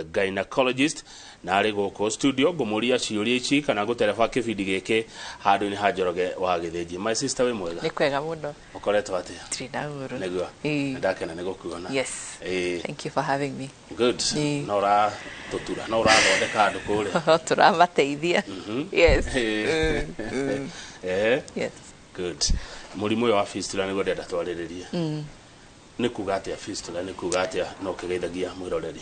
gynecologist na ari goko studio ngumuria ciuria ici kana gutereba kibindi giki handu-ini ha Njoroge wa Githĩnji. My sister we mwega? Ni kwega muno. Ukoretwo atia? Trina uru. Negua. Ndakena ni gukuona. Yes. Thank you for having me. Good. Nora tutura, nora thondeka andu kure. Turamateithia. Yes. Yes. Good. Mũrimũ wa fistula nĩguo ndenda twarĩrĩrie. Nĩ kuga atĩa fistula, nĩ kuga atĩa no kĩgeithagia mwĩroreri?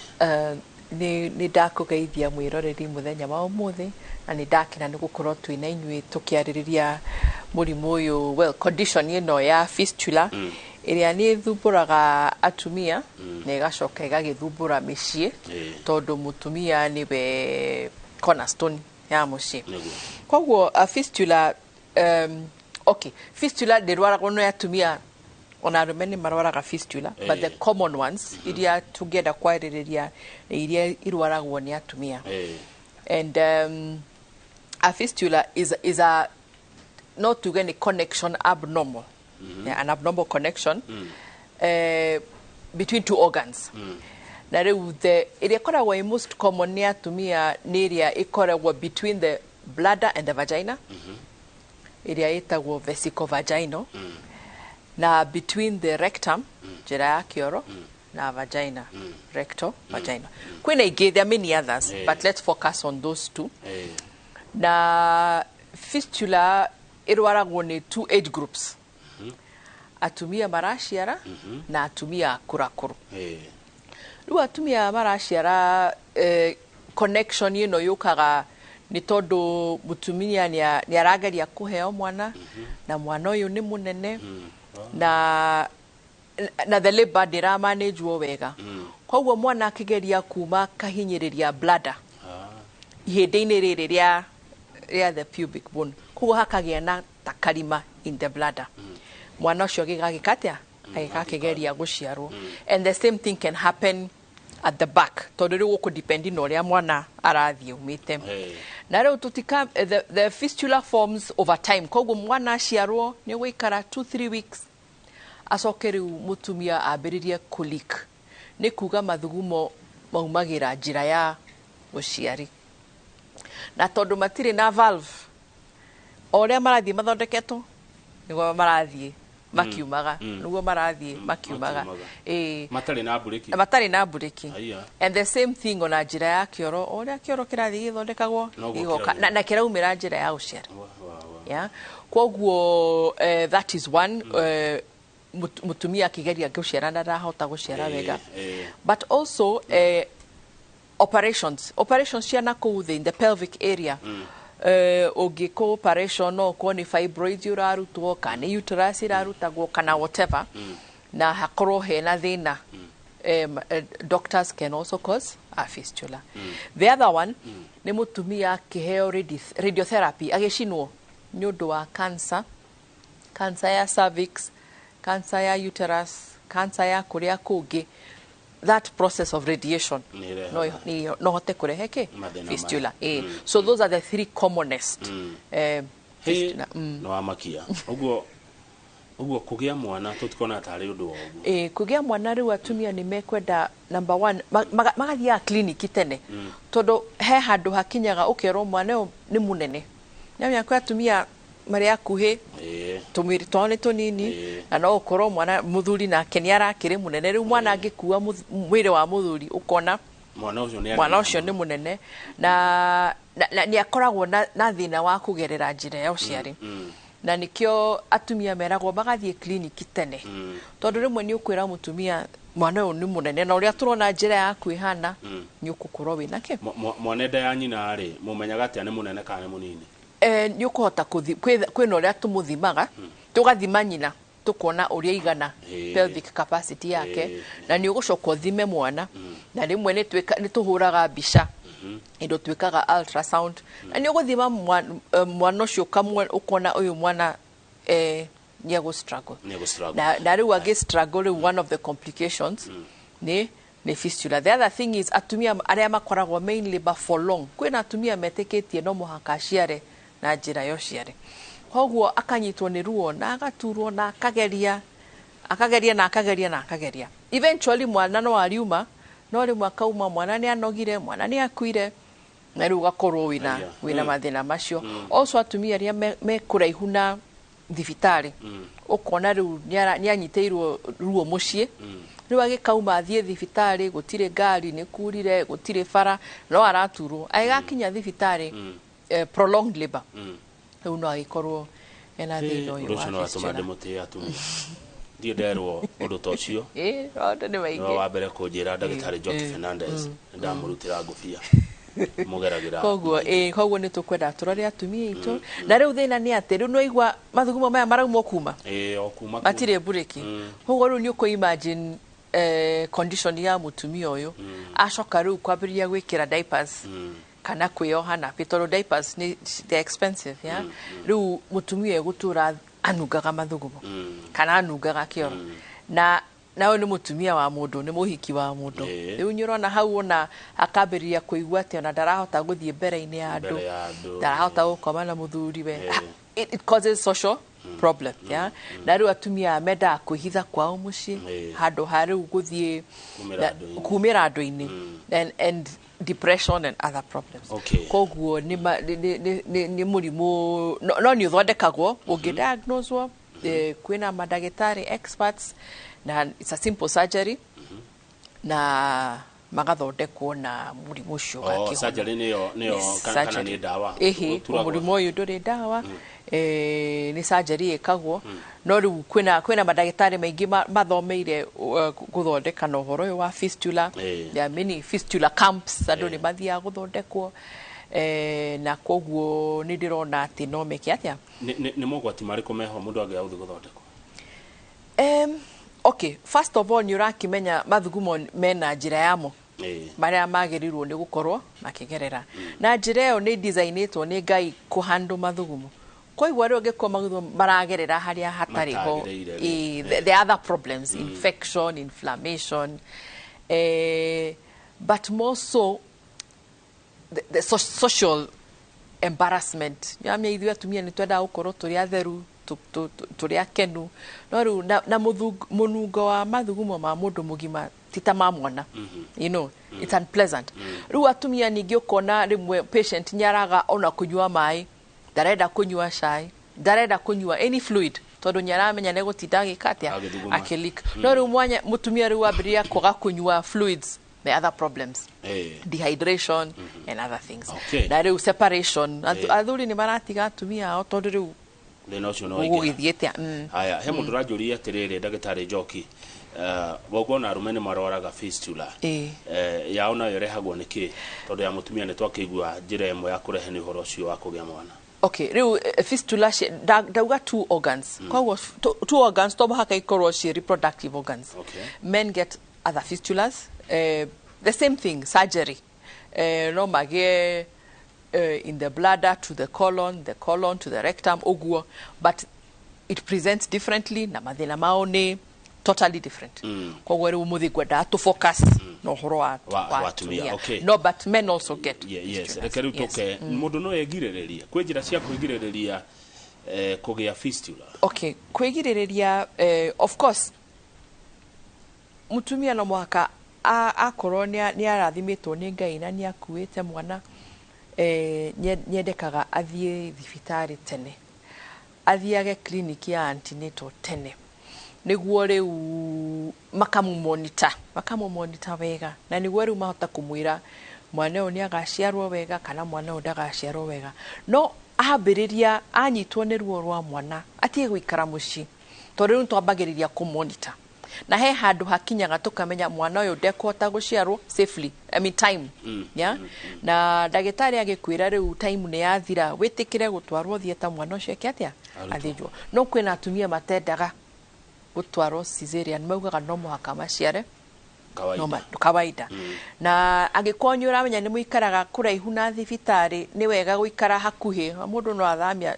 Nĩ ndakũgeithia mwĩroreri mũthenya wa ũmũthĩ na nĩ ndakena nĩ gũkorwo twĩna inyuĩ tũkĩarĩrĩria mũrimũ ũyũ, well, condition ĩno ya fistula ĩrĩa nĩ ĩthumbũraga atumia na ĩgacoka ĩgagĩthumbũra mĩciĩ tondũ mũtumia nĩwe cornerstone ya mũciĩ. Koguo fistula fistula ndĩrwaragwo nĩ atumia ona arume nĩ marwaraga fistula, but the common ones iria tũngĩenda kwarĩrĩria iria irwaragwo nĩ atumia. And a fistula is a not to get connection abnormal, an abnormal connection between two organs. Na rĩu iria ĩkoragwo most common nĩ atumia nĩ iria ĩkoragwo between the bladder and the vagina, iria ĩtagwo vesicovaginal, na between the rectum, njĩra ya kĩoro, na vagina, rectal, vagina. Kwĩna ingĩ, there are many others, but let's focus on those two. Na fistula ĩrwaragwo nĩ two age groups, atumia maraciara na atumia akurakũrũ. Rĩu atumia maraciara connection ĩno yũkaga nĩ tondũ mũtumia nĩ arageria kũheo mwana na mwana ũyũ nĩ mũnene na the labor ndĩramanĩjwo wega. Koguo mwana akĩgeria kuma kahinyĩrĩria bladder ihĩndĩ-inĩ rĩrĩ rĩa the pubic bone, koguo hakagĩa na takarima in the bladder. Mwana ũcio gĩgagĩka atĩa? Agĩkakĩgeria gũciarwo. And the same thing can happen at the back, tondũ rĩu gũkũdependi na ũrĩa mwana arathiĩ umĩte. Na rĩu the fistula forms over time, koguo mwana aciarwo nĩ gũikara 2-3 weeks acoke rĩu mũtumia ambĩrĩrie kũleak, nĩ kuga mathugumo maumagĩra njĩra ya ũciari. Na tondũ matirĩ na valve, o ũrĩa marathiĩ mathondeketwo nĩguo marathiĩ makiumaga, nĩguo marathiĩ makiumaga. Matarĩ na mburĩki. And the same thing ona njĩra ya kĩoro, o ũrĩa kĩoro kĩrathiĩ gĩthondekagwo gĩgoka na kĩraumĩra njĩra ya ũciari. Koguo that is one, mutumia akigeria gũciara na ndahota gũciara wega. But also operations cia nakũu thĩ in the pelvic area, ũngĩkwo operation no ũkorwo nĩ fibroids ũrarutwo kana nĩ uterus irarutagwo kana whatever, na hakorwo hena thĩna, doctors can also cause a fistula. The other one nĩ mũtumia akĩheo radiotherapy agĩcinwo nĩ ũndũ wa cancer ya cervix, cancer ya uterus, cancer ya kũrĩa kũngĩ. That process of radiation no hote kurehe fistula. So those are the three commonest fistula. No amakia uguo kugĩa mwana tutikona tarĩ ũndũ wa ũguo. Kugĩa mwana rĩu atumia nĩ mekwenda number 1 magathiaga clinic tene, tondũ he handũ hakinyaga ũkerwo mwana ũyũ nĩ mũnene. Nyamya kwa atumia marĩa akuhĩ tũmĩrĩ twao nĩ tũnini, na no ũkorwo mwana mũthuri nake nĩ arakĩrĩ mũnene. Rĩu mwana angĩkua mwĩrĩ wa mũthuri ũkona mwana ũcio nĩ mũnene na nĩ akoragwo na thĩna wa kũgerera njĩra ya ũciari. Na nĩkĩo atumia meragwo magathiĩ clinic tene, tondũ rĩmwe nĩ ũkwĩra mũtumia mwana ũyũ nĩ mũnene na ũrĩa tũrona njĩra ya kwĩhana nĩ ũkũkorwo wĩnake. Mwana nda ya nyina rĩ mũmenyaga atĩa nĩ mũnene kana nĩ mũnini? Nĩ ũkũhota kwĩna ũrĩa tũmũthimaga, tũgathima nyina tũkona ũrĩa igana pelvic capacity yake, na nĩ ũgũcoka ũthime mwana, na rĩmwe nĩ tũhũraga mbica indo twĩkaga ultrasound, na nĩ ũgũthima mwana ũcio kamwe ũkona ũyũ mwana nĩ egũstruggle. Na rĩu agĩ struggle, one of the complications nĩ fistula. The other thing is atumia arĩa makoragwo main labor for long, kwĩna atumia metĩkĩtie no mũhaka aciare na njĩra ya ũciari. Koguo akanyitwo nĩ ruo na agaturwo na akageria. Eventually mwana no ariuma no rĩmwe akauma mwana nĩ anogire mwana nĩ akuire na rĩu ugakorwo wĩna mathĩna macio also atumia arĩa me kũraihu na thibitarĩ ukona rĩu nĩ anyitĩirwo ruo mũciĩ rĩu agĩkauma athiĩ thibitarĩ gũtirĩ ngari nĩ kurire gũtirĩ bara no araturwo agakinya thibitarĩ prolonged labor rĩu no agĩkorwo ena thĩna ũyũ wa fistula ndiĩ nderwo ũndũ ta ũcio no wa mbere kũnjĩra ndagĩtarĩ Joki Fernandez ndamũrutĩra ngũbia mugeragira koguo nĩ tũkwenda tũrore atumia aitũ na rĩu thĩna nĩ atĩ rĩu no igua mathugumo maya marauma okuma matirĩ bureki koguo rĩu nĩ ũkũ imagine condition ya mutumia ũyũ acoka rĩu kwambĩrĩria gwĩkĩra diapers kana kwĩoha na tondũ diapers they're expensive rĩu mutumia gũtũra anungaga mathugumo kana anungaga kĩoro na ũyũ nĩ mutumia wa mũndũ nĩ mũhiki wa mũndũ rĩu nĩ ũrona hau ona akambĩrĩria kũigua atĩ ona ndarahota gũthiĩ mbere-inĩ ya andũ ndarahota gũkoma na mũthuriwe it causes social problem na rĩu atumia mendaga kwĩhitha kwao mũciĩ handũ ha rĩu gũthiĩ kumĩra andũ-inĩ and depression and other problems koguo nĩ mũrimũ no nĩ ũthondekagwo ũngĩdiagnoswo kwĩna mandagĩtarĩ experts na it's a simple surgery na magathondekwo na mũrimũ ũcio gakĩhona surgery nĩyo kana nĩ ndawa mũrimũ ũyũ ndũrĩ ndawa nĩ surgery ĩkagwo no rĩu kwĩna mandagĩtarĩ maingĩ mathomeire gũthondeka na ũhoro ũyũ wa fistula there are many fistula camps andũ nĩ mathiaga gũthondekwo na koguo nĩ ndĩrona atĩ no meke atĩa nĩ mogwati marĩkũ meho mũndũ angĩaga gũthiĩ gũthondekwo okay first of all nĩ ũrakĩmenya mathugumo mena njĩra yamo marĩa magĩrĩirwo nĩ gũkorwo makĩgerera na njĩra ĩyo nĩ designĩtwo nĩ Ngai kũhandle mathugumo koiguo rĩu ũngĩkorwo mathugumo maragerera harĩa hatarĩ ho the other problems infection inflammation but more so the social embarrassment nyamia ithuĩ atumia nĩ twendaga gũkorwo tũrĩ atheru tũrĩ akenu no rĩu na mũnungo wa mathugumo ma mũndũ mũgima ti ta ma mwana you know it's unpleasant rĩu atumia ningĩ ũkona rĩmwe patient nĩaraga ona kũnyua maĩ ndarenda kũnyua cai ndarenda kũnyua any fluid tondũ nĩaramenya nĩ gũtinda agĩka atĩa akĩleak no rĩu mũtumia rĩu ambĩrĩria kwaga kũnyua fluids the other problems dehydration and other things na rĩu separation athuri nĩ maratiga atumia ao tondũ rĩu haya he mũndũ ũranjũria atĩrĩrĩ ndagĩtarĩ Njoki gogona arume nĩ maroraga fistula yao nayo ĩrehagwo nĩkĩ tondũ ya mũtumia nĩ twakĩigua njĩra ĩmwe ya kũrehe nĩ ũhoro ũcio wa kũgĩa mwana okay rĩu fistula ndauga two organs koguo two organs to mũhaka ikorwo ci reproductive organs men get other fistulas the same thing surgery no magĩe in the bladder to the colon to the rectum oguo but it presents differently na mathĩna mao nĩ totally different koguo rĩu mũthĩ ngwenda to focus no ũhoro wa atumia no but men also get yes reke rĩu tũke mũndũ no egirĩrĩria kwĩ njĩra cia kwĩgirĩrĩria kũgĩa fistula okay kwĩgirĩrĩria of course mũtumia no mũhaka akorwo nĩ arathimĩtwo nĩ Ngai na nĩ akuĩte mwana nyendekaga athiĩ thibitarĩ tene athiage kliniki ya antenatal tene nĩguo rĩu makamũmonita wega na nĩguo rĩu mahota kũmwĩra mwana ũyũ nĩ agaciarwo wega kana mwana ũyũ ndagaciarwo wega no ambĩrĩria anyitwo nĩ ruo rwa mwana atige gũikara mũciĩ tondũ rĩu twambagĩrĩria kũmonita na he handũ hakinyaga tukamenya mwana uyu ndekũhota guciarwo safely I mean time na ndagĩtarĩ agĩkwĩra rĩu time nĩ yathira wĩtĩkĩre gũtwarwo thieta mwana ũcio atia athĩnjwo no kwĩna atumia matendaga gũtwarwo cesarean maugaga no mũhaka maciare kawaida na angĩkorwo nĩ ũramenya nĩ mũikaraga kũraihu na thibitarĩ nĩ wega gũikara hakuhĩ mũndũ no athamia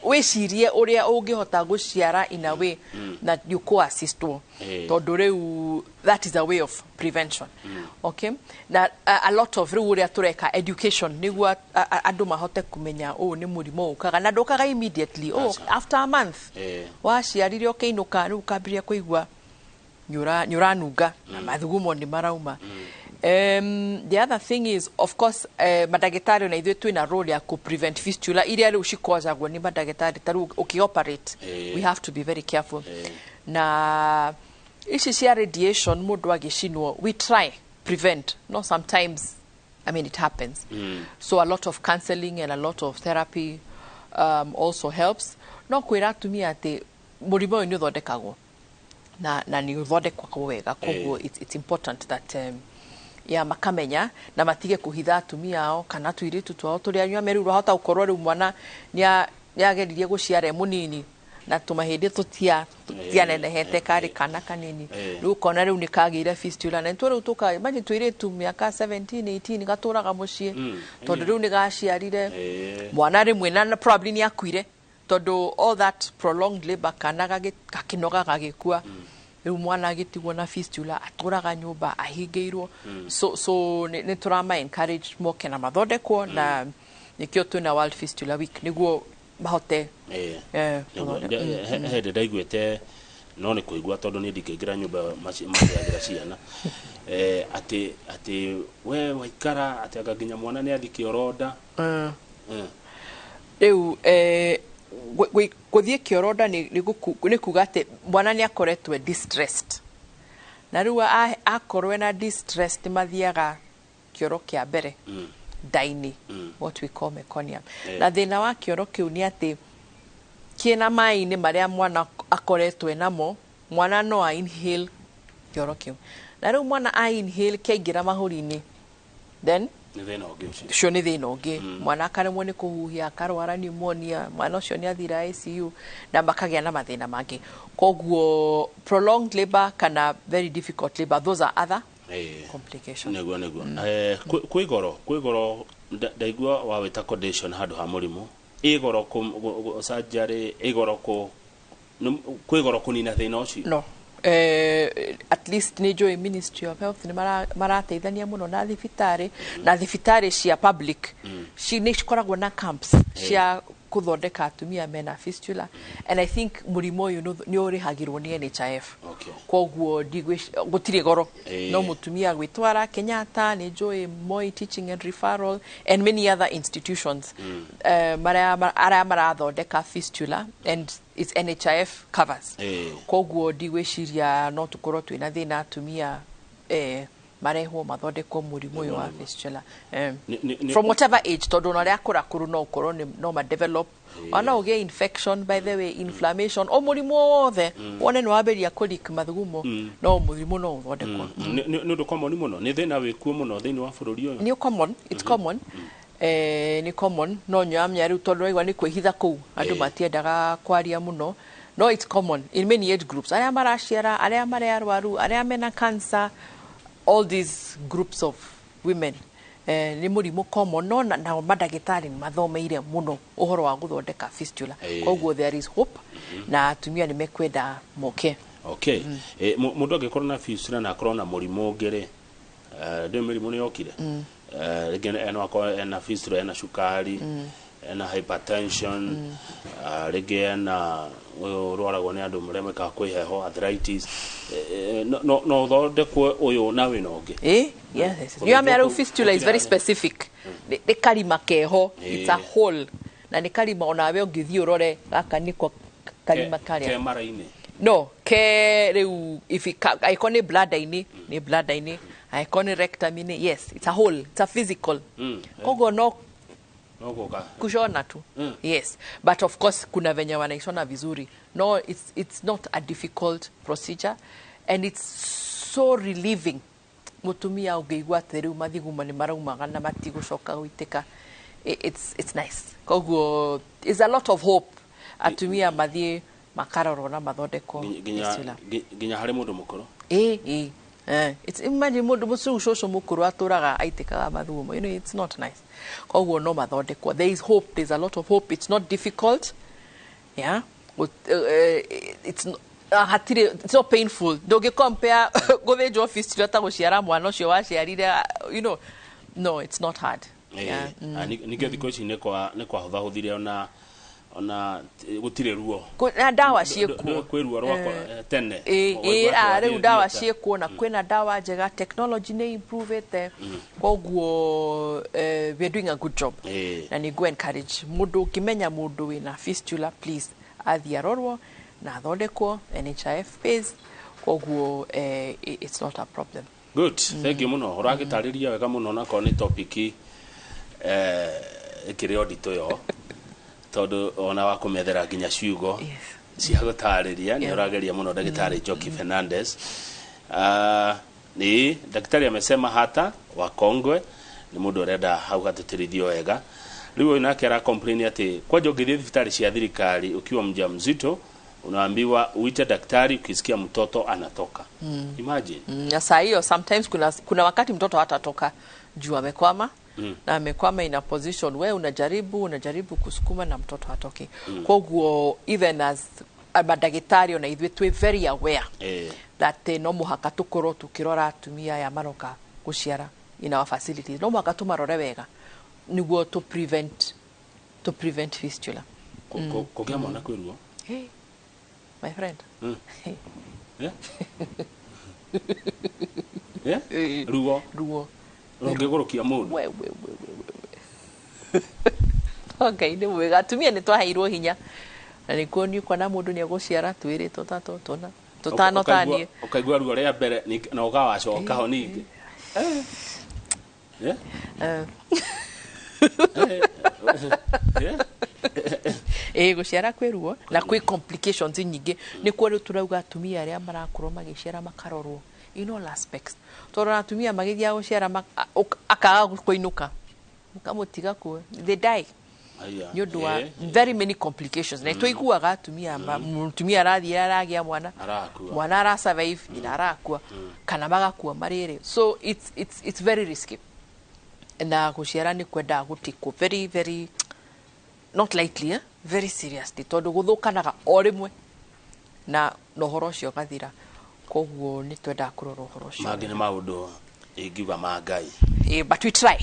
wĩcirie ũrĩa ũngĩhota gũciara in a way na you assistwo tondũ rĩu that is a way of prevention okay na a lot of rĩu ũrĩa tũreka education nĩguo andũ mahote kũmenya nĩ mũrimũ ũkaga na ndũkaga immediately after a month waciarire ũkĩinũka rĩu ukambĩrĩria kũigua nyũranunga na mathugumo nĩ marauma The other thing is, of course, madagĩtarĩ na ithuĩ twĩna role ya ku-prevent fistula iria rĩu cikozagwo nĩ madagĩtarĩ ta rĩu ũkĩ-operate. We have to be very careful. Na ici cia radiation mũndũ agĩcinwo, we try prevent. No, sometimes, I mean, it happens. So a lot of counseling and a lot of therapy also helps. No kwĩra atumia atĩ mũrimũ ũyũ nĩ ũthondekagwo na nĩ ũthondekagwo wega, koguo it's important that makamenya na matige kuhitha atumia ao kana tuiritu twao turia anywa meru rahota ukorwo riu mwana niageririe guciara munini na tumahindi tutianenehete kari kana kanini riu kona riu nikagire fistula na ntwe tuka imagine tuiritu miaka 17 18 gaturaga mucii tondu riu nigaciarire mwana rimwe na probably ni akuire tondu all that prolonged labor kana gakinoga gagikua riu mwana agitigwo na fistula aturaga nyumba ahingeirwo so ni turama encourage moke na mathondekwo na nikio twina World Fistula Week niguo mahote hede ndaiguite no ni kuigua tondu ni ndingĩingĩra nyumba maciagira ciana ati we waikara ati agaginya mwana ni athiki oroda riu guthie kioroda ni kuga ati mwana ni akoretwe distressed na riu akorwe na distressed mathiaga kioro kia mbere daini what we call meconium na thina wa kioro kiu ni ati kiena mai ni maria mwana akoretwe namo mwana no a inhale kioro kiu na riu mwana a inhale kiaingira mahuri-ini then ni thina ungi mwana akaremwo ni kuhuhia akarwara pneumonia mwana ucio ni athira ICU na makagia na mathina mangi koguo prolonged labor kana very difficult labor those are other complications nego kwigoro ndaigua wawita condition handu ha murimu igoro surgery igoro kwigoro kunina thina ucio no at least ni joy Ministry of Health ni marateithania muno na thibitari cia public ni cikoragwo na camps cia kuthondeka atumia mena fistula and I think murimu uyu ni urihagirwo ni NHIF koguo gutire goro no mutumia gwitwara Kenyatta ni joy Moi Teaching and Referral and many other institutions marathondeka fistula and it's NHIF covers koguo ndigwiciria no tukorwo twina thina atumia mareho mathondekwo murimu uyu wa fistula from whatever age tondu no ria kurakuru no ukorwo no ma develop ona ugie infection by the way inflammation o murimu wothe wone no waberia kulik mathugumo no murimu no uthondekwo ni ndo common muno ni thina wikuo muno thini wa bururi uyu ni common it's common ni common no nyamya riu tondu igwa ni kwihitha ku andu matiendaga kwaria muno no it's common in many age groups aria maraciara aria mariarwaru aria mena cancer all these groups of women ni murimu common no na madagitari mathomeire muno uhoro wa guthondeka fistula koguo there is hope na atumia ni mekwenda moke mundu agikorwo na fistula na akorwo na murimu ngere ndio murimu ni yokire again ena fistula ena shukari ena hypertension again urwaragwo ni andu muremeka kwiheho arthritis no thondekwo uyu na wina ungi yes you are fistula is very specific the karima keho it's a hole na ni karima onawe ungithii urore gaka niko karima karia ke mara-ini no ke riu if iconic bladder-ini ni bladder-ini iconic rectum-ini yes it's a hole it's a physical kogo no kushona tu yes but of course kuna venye wanaishona vizuri no it's not a difficult procedure and it's so relieving mutumia ugeigwa teriu mathiguma ni maraumaga na matigucoka uitika it's nice koguo is a lot of hope atumia mathie makarorwo na mathondeko ginya hari mundu mukuru it's imagine mundu mucucu mukuru aturaga aitikaga mathugumo it's not nice koguo no mathondekwo there is hope there's a lot of hope it's not difficult it's not painful don't compare guthinjwo fistula ta guciara mwana ucio waciarire no it's not hard nikio thiko ici ni kwa hutha huthire ona ona gutire ruo na dawa ciekuo kwiruo rwako tene riu dawa ciekuo na kwina dawa njega technology ni improvete koguo we doing a good job na ni go encourage mundu kimenya mundu wina fistula please athie arorwo na athondekwo NHIF pays koguo it's not a problem. Good, thank you muno uragitariria wega muno na ko ni topic ikiri audito yo tondu ona wa kumethera nginya ciugo cia gutariria ni urageria muno Daktari Njoki Fernandez. Ni daktari amesema hata wa Kongwe ni mundu urenda hau gatutirithio wega riu inake ara complain ati kwa jogithie thibitari cia thirikari ukiwa mjamzito unaambiwa uite daktari ukisikia mtoto anatoka. Imagine. Sasa hiyo sometimes kuna wakati mtoto hatatoka juu amekwama na amekwama in a position where unajaribu kusukuma na mtoto hatoki. Koguo even as abadagitario na itwe twe very aware that no muhaka tukorwo tukirora atumia ya maroka guciara in our facilities. No muhaka tumarore wega niguo to prevent fistula. Kogia mwana kwiruo. Hey, my friend. Yeah. Yeah? Ruo. Ngegorokia mundu. We. Okay, ni wega atumia ni twaheirwo hinya. Na ni kuoni kwa na mundu ni aguciara twiri tutato tona. Tutano tanie. Ukaigua ruo ria mbere na ugawacoka ho ningi. Yeah? Guciara kwiruo na kwi complications nyingi ni kwa turauga atumia aria marakorwo magiciara makarorwo in all aspects. Tora atumia magithia guciara akaga kuinuka mukamutiga ku they die. You do very many complications. Na tuiguaga atumia mutumia arathira aragia mwana ara survive ina arakua kana magakua marire. So it's very risky. Na guciara ni kwenda gutiko very not lightly, very seriously. Tondu guthukanaga o rimwe na nohoro ucio gathira. Koguo ni twenda kurora uhoro ucio. Magi ni maundu ingiuga ma Ngai. But we try.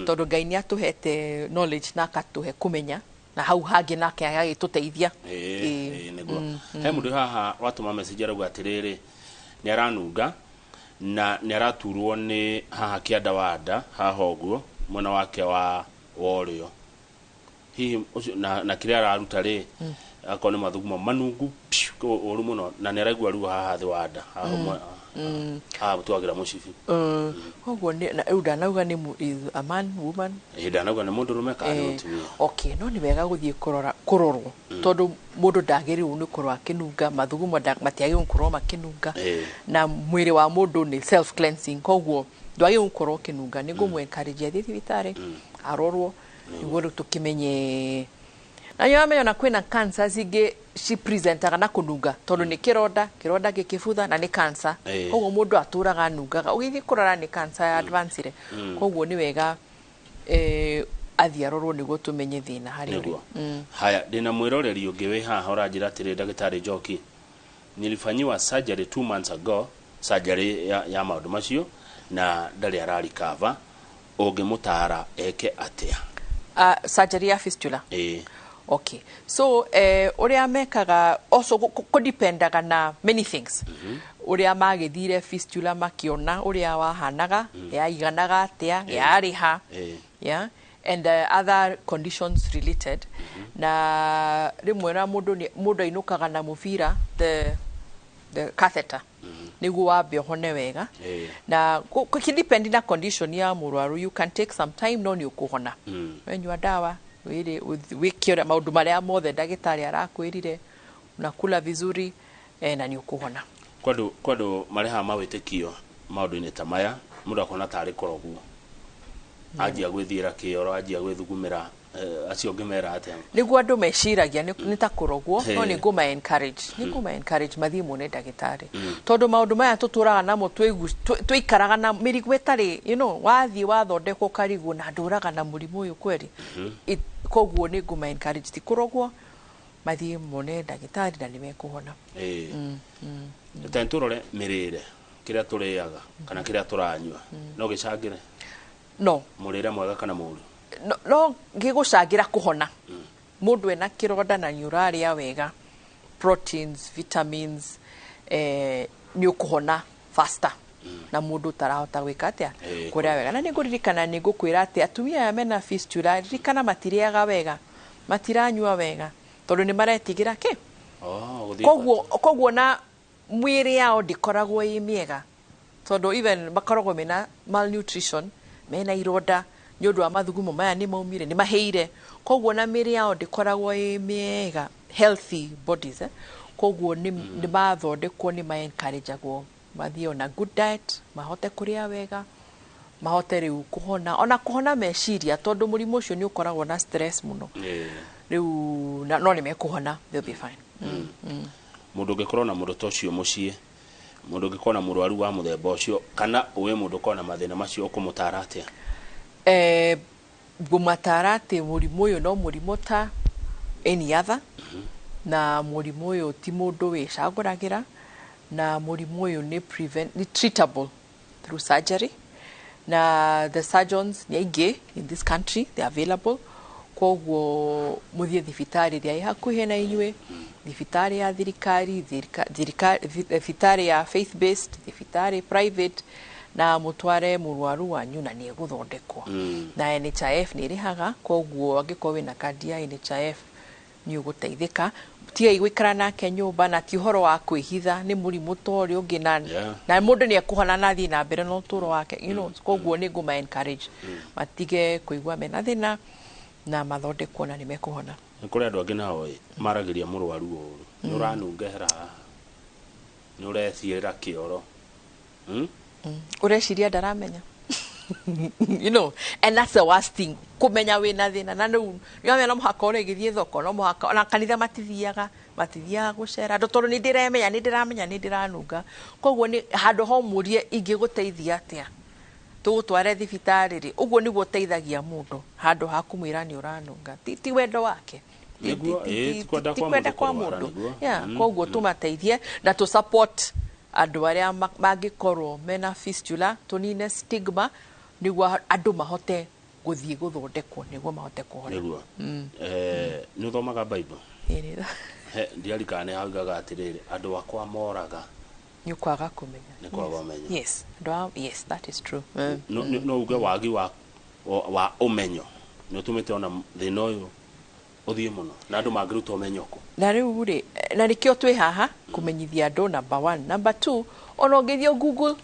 Tondu Ngai ni atuhete knowledge na akatuhe kumenya na hau hangi nake agagituteithia. Niguo. He mundu haha watuma message aragu atiriri ni aranunga na ni araturwo ni haha kianda wanda haha oguo mwana wake wa worio hihi na kiria araruta ri akone mathuguma manungu oru muno na ni araigua ruo haha thi wanda haha twagira mucibi oguo ni udanauga ni a man woman ndanauga ni mundu rume kana utumia. Okay, no ni wega guthie kurorwo tondu mundu ndagiriru ni kurwa kinunga mathuguma matiagi kurwa makinunga na mwiri wa mundu ni self cleansing. Koguo ndwagi kurwa kinunga ni gumu encourage athie thibitari arorwo niguo tukimenye na yamenya na kwina cancer zingi ci presentaga na kununga tondu ni kironda gikibutha na ni cancer. Koguo mundu aturaga nungaga ugithi kurora ni cancer ya advanced. Koguo ni wega athie arorwo niguo tumenye thina hari uri. Haya dina mwiroreri ungi wi haha uranjira atiri Daktari Njoki nilifanyiwa surgery 2 months ago, surgery ya maundu macio na ndari ararikava ungimutara eke atia surgery ya fistula. Okay, so uria mekaga also kudependaga na many things. Uria magithire fistula makiona uria wahanaga yaiganaga atia yariha yeah, and other conditions related. Na rimwe na mundu ainukaga na muvira the catheter niguo wambe hone wega na kukidepend na condition ya murwaru you can take some time no ni ukuhona wenywa dawa wikira maundu maria mothe dagitari arakwirire unakula vizuri na ni ukuhona. Kwado mareha mawitikio maundu-ini ta maya mundu akona tari koroguo ajia gwithira kioro ajia gwithugumira acio ngimera atia niguo andu meciragia ni ta kurogwo no ni nguma encourage mathie mone dagitari tondu maundu maya tuturaga namo twikaraga na mirigo etari wathie wathondekwo karigu na nduraga na murimu uyu kweri koguo ni nguma encourage ti kurogwo mathie mone dagitari na ni mekuhona. Tenturore mirire kiria turiaga kana kiria turanywa no gicangire no murire mwega kana muru no gigucangira kuhona mundu ena kironda na nyuraria wega proteins vitamins ni ukuhona faster na mundu tarahota gwika atia kuria wega na ninguririkana ningukwira ati atumia ya mena fistula ririkana matiriaga wega matiranyua wega tondu ni maretigira ki koguo na mwiri yao ndikoragwo i miega tondu even makoragwo mena malnutrition mena ironda nyondo wa mathugumo maya ni maumire ni maheire koguo na miri yao ndikoragwo i miega healthy bodies koguo ni mathondekwo ni ma encourageagwo mathio na good diet mahote kuria wega mahote riu kuhona ona kuhona meciria tondu murimu ucio ni ukoragwo na stress muno riu no ni mekuhona they'll be fine mundu ngikorwo na mundu tocio mucii mundu ngikorwo na murwaru wa muthemba ucio kana uwe mundu korwo na mathina macio ukumutara atia gumatara ati murimu uyu no murimu ta any other na murimu uyu ti mundu wicaguragira na murimu uyu ni treatable through surgery na the surgeons ni aingĩ in this country they are available koguo muthie thibitari ria hakuhi na inywe thibitari ya thirikari thibitari ya faith based thibitari private na mutware murwaru wanyu na ni guthondekwo na NHIF ni rihaga koguo angiko wina kadi ya NHIF ni uguteithika tiga igwikara nake nyumba na ti horo wa kwihitha ni murimu tori ungi na mundu ni ekuhona na thi na mbere no turo wake you know koguo ni nguma encourage matige kuigwa mena thina na mathondekwo na ni mekuhona ni kuri andu angi nao maragiria murwaru uru ni uranungehera ni urethiira kioro ureciria ndaramenya you know and that's the worst thing kumenya wina thina na no yamena muhaka ore githie thoko no muhaka na kanitha matithiaga gucera ndo ni ndiranunga koguo ni handu ho murie ingiguteithia atia tugutware thibitari ri uguo niguo teithagia mundu handu ha kumwira ni uranunga ti wendo wake kwenda kwa mundu koguo tumateithie na tu support andu aria mangikorwo mena fistula tunine stigma niguo andu mahote guthie guthondekwo niguo mahote kuhona niguo ni uthomaga Bible ndiarikane haugaga atiriri andu akwa moraga ni kwaga kumenya ni kwaga umenya yes that is true no uge wagi wa umenyo ni utumite ona thina uyu uthie muno na andu mangiruta umenyo ku na riu ri na rikio twi haha kumenyithia andu number 1 number 2 ono ngithio Google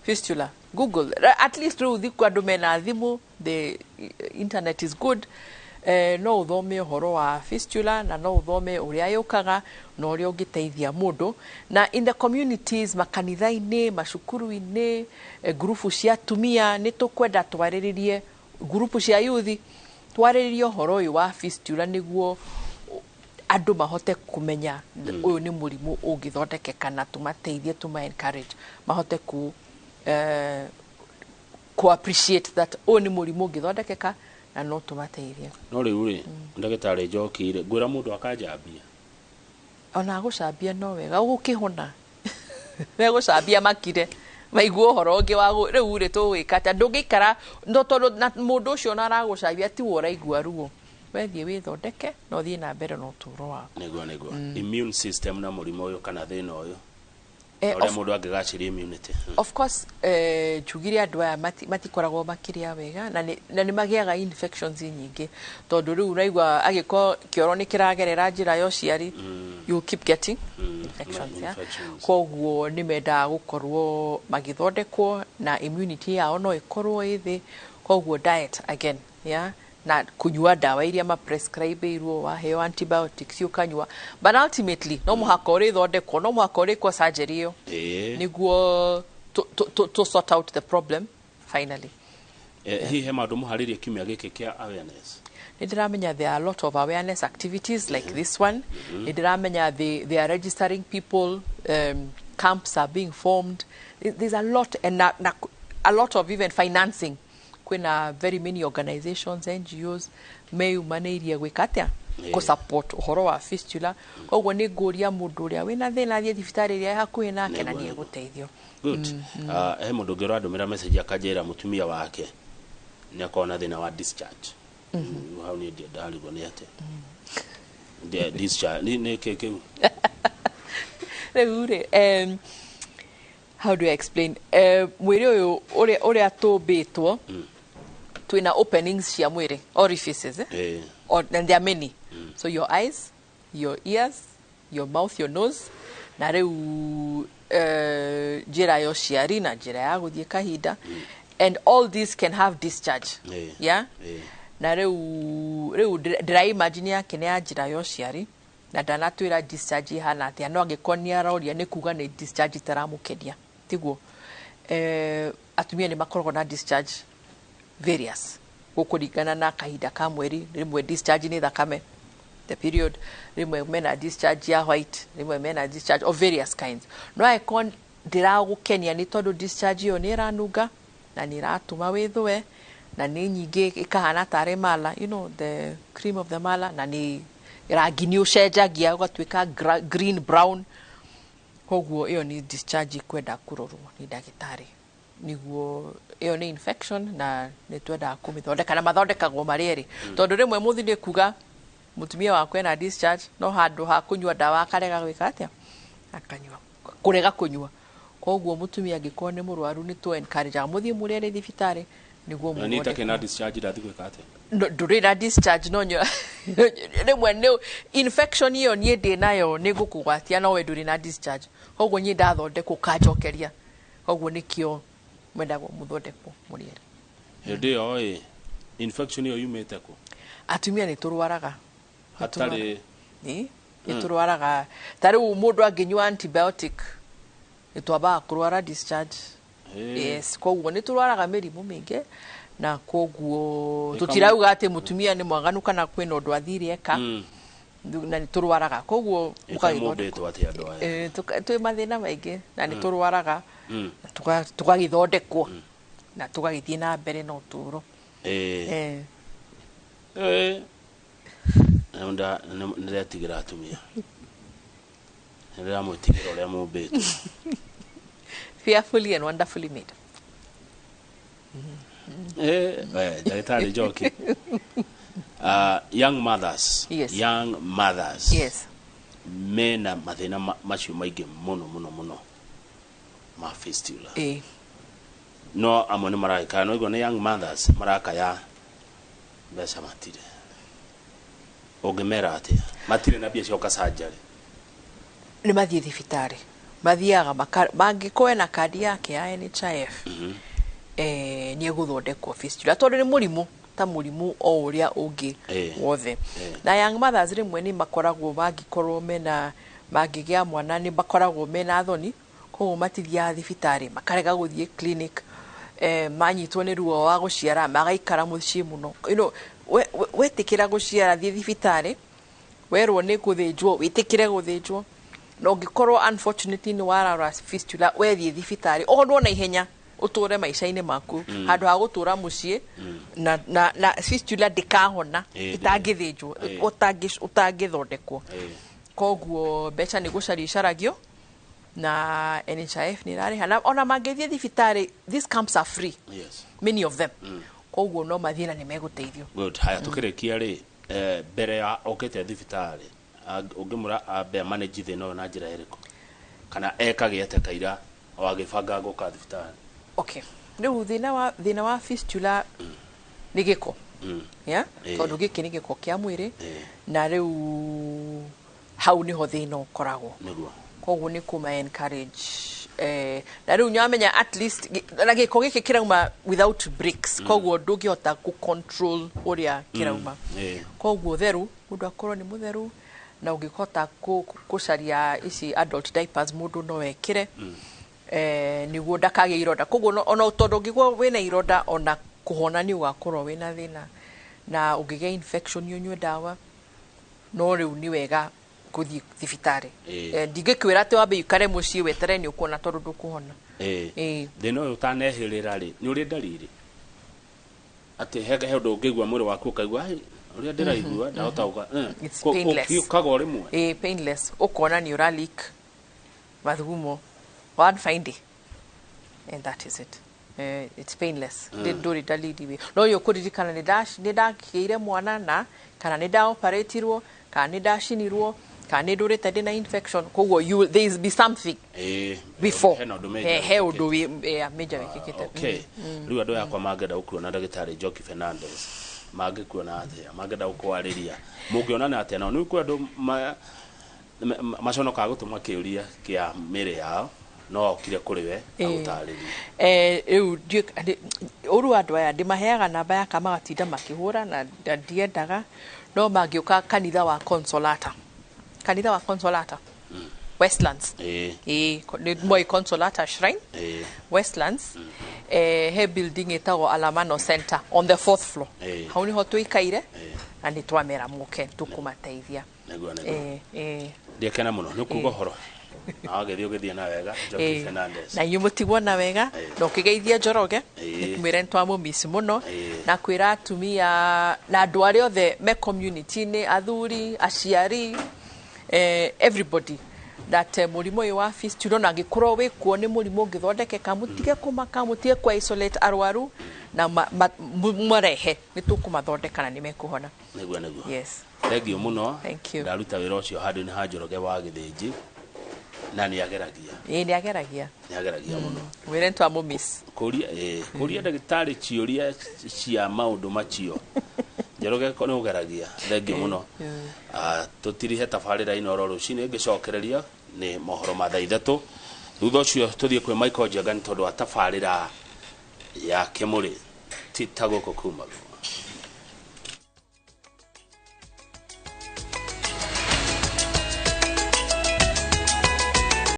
fistula Google at least riu thiku andu mena thimu the internet is good no uthome horo wa fistula na no uthome uria yukaga na uria ungiteithia mundu na in the communities makanitha-ini macukuru-ini grupu cia tumia ni tukwenda twariririe grupu cia youth twariririe horo uyu wa fistula niguo andu mahote kumenya uyu ni murimu ungithondekeka na tumateithie tuma encourage mahote ku appreciate that uyu ni murimu ungithondekeka na no tumateithie no riu ri ndagitari njokire ngwira mundu akanjambia ona gucambia no wega ugukihona we gucambia makire maiguo horo ungi wa riu ri tuwikata ndungikara ndo tondu na mundu ucio na aragucambia ti wora igua ruo wethie withondeke no thie na mbere no turo wako niguo immune system na murimu uyu kana thina uyu ore mundu angigacira immunity of course chugiri andu aya matikoragwo makiria wega na ni magiaga infections nyingi tondu riu raigwa agiko kioro ni kiragerera njira yo ciari you keep getting infections koguo ni menda gukorwo magithondekwo na immunity yao no ikorwo ithi koguo diet again na kunyua dawa iria ma prescribe irwo waheo antibiotics ukanyua but ultimately no muhaka uri thondekwo no muhaka uri kwa surgery yo niguo to sort out the problem finally hihe maundu muharirie kimya giki kia awareness nidiramenya there are a lot of awareness activities like this one nidiramenya they are registering people camps are being formed there's a lot and a lot of even financing kwina very many organizations NGOs meyumaneirie gwikatia ku support uhoro wa fistula koguo ni nguria mundu uria wina thina thie thibitari ria hakuhi nake na ni eguteithio good he mundu ngiro andumira message akanjira mutumia wake ni akona thina wa discharge hau ni ndia ndarigwo ni ate discharge ni keke rĩu how do I explain mwĩrĩ ũyũ ũrĩa tũmbĩtwo twĩna openings cia mwĩrĩ orifices and there are many so your eyes, your ears, your mouth, your nose na rĩu njĩra ya ũciari na njĩra ya gũthiĩ kahinda and all these can have discharge na rĩu ndĩraimagine yake nĩ ya njĩra ya ũciari na ndanatwĩra discharge ihana atĩa no angĩkorwo nĩ aroria nĩ kuga nĩ discharge itaramũkenia tiguo atumia nĩ makoragwo na discharge various gũkũringana na kahinda ka mweri rĩmwe discharge nĩ thakame the period rĩmwe mena discharge ya white rĩmwe mena discharge of various kinds no angĩkorwo ndĩragũkenia nĩ tondũ discharge ĩyo nĩ ĩranunga na nĩ ĩratũma wĩthũe na nĩ nyingĩ ĩkahana tarĩ mala you know the cream of the mala na nĩ rangi nĩ ũcenjagia ũgatuĩka green brown koguo ĩyo nĩ discharge kwenda kũrorwo nĩ ndagĩtarĩ niguo ĩyo nĩ infection na nĩ twendaga kũmĩthondeka na mathondekagwo marĩ erĩ tondũ rĩmwe mũthĩ nĩ kuga mũtumia wakwa ena discharge no handũ ha kũnyua ndawa akarega gwĩka atĩa akanyua kũrega kũnyua koguo mũtumia angĩkorwo nĩ mũrwaru nĩ tũ encourage mũthiĩ mũrĩ erĩ thibitarĩ niguo mũthondeke. Na nĩtakĩ na discharge ndathi gwĩka atĩa? Ndũrĩ na discharge no nyo rĩmwe nĩ infection ĩyo niĩ ndĩ nayo nĩ ngũkũgwatia no we ndũrĩ na discharge koguo niĩ ndathondekwo kanjokeria koguo nĩkĩo mwendagwo mũthondekwo mũrĩ erĩ. Hĩndĩ ĩyo infection ĩyo yumĩte kũ? Atumia nĩ tũrwaraga hatarĩ nĩ tũrwaraga ta rĩu mũndũ angĩnyua antibiotic nĩ twambaga kũrwara discharge yes koguo nĩ tũrwaraga mĩrimũ mĩingĩ na koguo tũtirauga atĩ mũtumia nĩ mwaganu kana kwĩna ũndũ athiri eka na nĩ tũrwaraga koguo mũkagĩthondekwo atĩ andũ aya twĩ mathĩna maingĩ na nĩ tũrwaraga tũgagĩthondekwo na tũgagĩthiĩ na mbere na ũtũũro nĩretigĩra atumia nĩrĩramwĩtigĩra ũrĩa mũmbĩtwo fearfully and wonderfully made ndagĩtarĩ Njoki young mothers yes mena mathĩna macio maingĩ mũno ma fistula no amwe nĩ marakaya no igua nĩ young mothers marakaya mbeca matirĩ ũngĩmera atĩa matirĩ na mbia cia surgery nĩ mathiĩ thibitarĩ mathiaga mangĩkorwo na kandi yake ya NHIF nĩ egũthondekwo fistula tondũ nĩ mũrimũ ta mũrimũ o ũrĩa ũngĩ wothe na young mothers rĩmwe nĩ makoragwo mangĩkorwo mangĩgĩa mwana nĩ makoragwo mena thoni koguo matithiaga thibitarĩ makarega gũthiĩ clinic manyitwo nĩ ruo wa gũciara magaikara mũciĩ mũno wetĩkĩra gũciara thiĩ thibitarĩ werwo nĩ gũthĩnjwo wĩtĩkĩre gũthĩnjwo na ũngĩkorwo unfortunately nĩ warara fistula wethiĩ thibitarĩ ũhonwo na ihenya ũtũre maica-inĩ maku handũ ha gũtũra mũciĩ na fistula ndĩkahona itangĩthĩnjwo ũtangĩthondekwo koguo mbeca nĩ gũcaricaragia na NHIF nĩ ĩrarĩha ona mangĩthiĩ thibitarĩ these camps are free many of them koguo no mathiĩ na nĩ megũteithio. Good haya tũkĩrĩkia rĩ mbere ya okĩte thibitarĩ ũngĩmũra ambe manage thĩna ũyũ na njĩra ĩrĩkũ kana ekagĩete kaira o agĩbanga gũka thibitarĩ? Okay rĩu thĩna wa fistula nĩ gĩko tondũ gĩkĩ nĩ gĩko kĩa mwĩrĩ na rĩu hau nĩho thĩna ũkoragwo koguo nĩ kũma encourage na rĩu nyamenya at least na gĩko gĩkĩ kĩrauma without breaks koguo ndũngĩhota control ũrĩa kĩrauma koguo theru mũndũ akorwo nĩ mũtheru na ũngĩhota gũcaria ici adult diapers mũndũ no ekĩre nĩguo ndakagĩe ironda koguo ona tondũ ũngĩgwa wĩna ironda ona kũhona nĩ ũgakorwo wĩna thĩna na ũngĩgĩa infection ũnyue ndawa no rĩu nĩ wega gũthiĩ thibitarĩ ndingĩkwĩra atĩ wambe ũikare mũciĩ wetere nĩ ũkuona tondũ ndũkũhona thĩna ũyũ ũtanehĩrĩra rĩ nĩ ũrĩ ndariri atĩ he ũndũ ũngĩigua mwĩrĩ waku ũkaigua ũrĩa ndĩraigua ndahota ũkaga rĩmwe painless ũkona nĩ ũra leak mathugumo one fine day and that is it it's painless nduri dalili we no yo kuririkana ni ndakĩire mwana na kana ni ndaoperatirwo kana ni ndacinirwo kana ni ndurite ndina infection koguo there is be something before he undu wi major wikikite okay riu andu yakwa mangenda ukuona ndagĩtarĩ Njoki Fernandez mangĩkuona atia mangenda gũkwarĩria mũngĩonana atia no nĩ kwa andu maconoka gũtũma kĩũria kĩa mĩrĩ yao no okire kuri we agutarĩria riu uru andu aya ndimaheaga namba ya kama gatinda makihura na ndiendaga no mangĩũka kanitha wa Consolata Westlands ni moi Consolata Shrine Westlands he building itago Alamano Center on the 4th floor hau niho tuikaire na ni twamera muke tukumateithia ndiakena muno nĩ kuga horo agĩthie na wega Njoki Fernandez na yumutigwo na wega no kigeithia Njoroge kumire ntwa miss muno na kwira atumia na andu aria othe me community ni athuri aciari everybody that mũrimũ ũyũ wa fistula na ngĩkorwo wĩkuo nĩ mũrimũ ũngĩthondekeka mutige kumaka mutige kwa isolate arwaru na marehe nĩ tũkũmathondeka na nĩ mekuhona nĩguo yes thank you muno ndaruta wĩra ũcio handũ-inĩ ha Njoroge wa gĩthĩnji na nĩ ageragia muno wĩre ntwa mũmiss kũria ndagĩtarĩ ciũria cia maũndũ macio Njoroge nĩ ũgeragia thank you muno tutirihe tabarĩra INooro rũciinĩ ngĩcokereria nĩ mohoro ma thaa 3 thutha ũcio tũthiĩ kwĩ Michael Njenga nĩ tondũ wa tabarĩra ya Kĩmũrĩ ti ta gũkũ kumaga